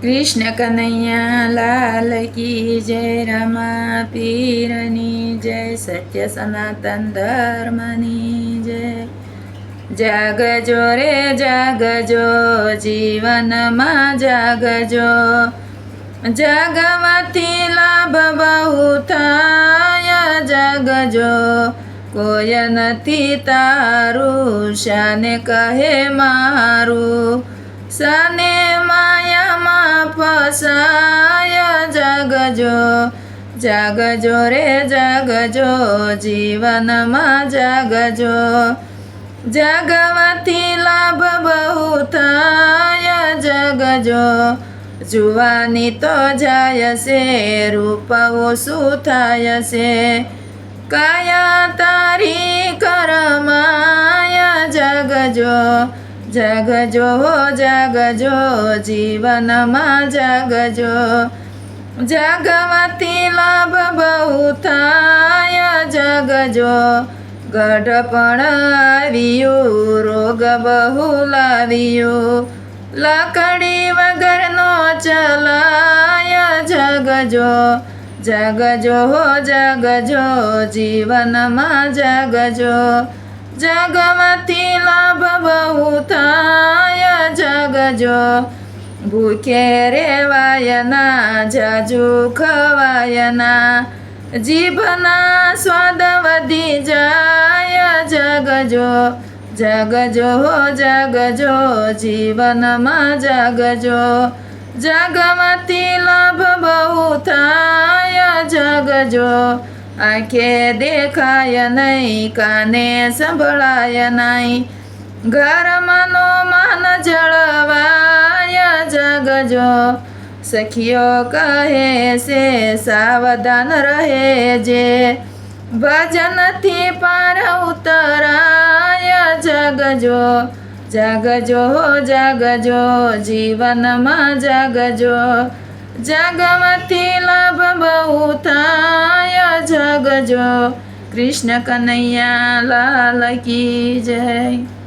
कृष्ण कन्हैया लाल की जय, रमा पीरनी जय, सत्य सनातन धर्मनी जय। जागजो रे जागजो, जीवन में जागजो, जागवाथी लाभ बहु थाय। जागजो कोय नथी तारू, शाने कहे मारू, शाने माया में फसाय। जागजो जागजो रे जागजो, जीवन में जागजो, जागवाथी लाभ बहु थाय। जागजो जुवानी तो जाय से, रूप ओछुं थाय से, काया तारी करमाय। जागजो जागजो जागजो, जीवन में जागजो, जागवाथी लाभ बहु थाय। जागजो गढ़पण आव्यु, रोग बहु लाव्यु, लाकड़ी वगरनो चलाय। जागजो जागजो जागजो, जीवन में जागजो, जागवाथी लाभ बहु थाय। जागजो भूखे रेवाय ना, जाजू खवाय ना, जीभना स्वाद वधी जाय। जागजो जागजो जागजो, जीवन में जागजो, जागवाथी लाभ बहु थाय। जागजो आँखे देखाय नहीं, काने संभळाय नहीं, घर मनो मान जळवाय। जागजो सखियो कहे से, सावधान रहे जे, भजन थी पार उतराय। जागजो जागजो जागजो, जीवन में जागजो, जागवाथी लाभ बहु थाय। जागजो कृष्ण कन्हैया लाल की जय।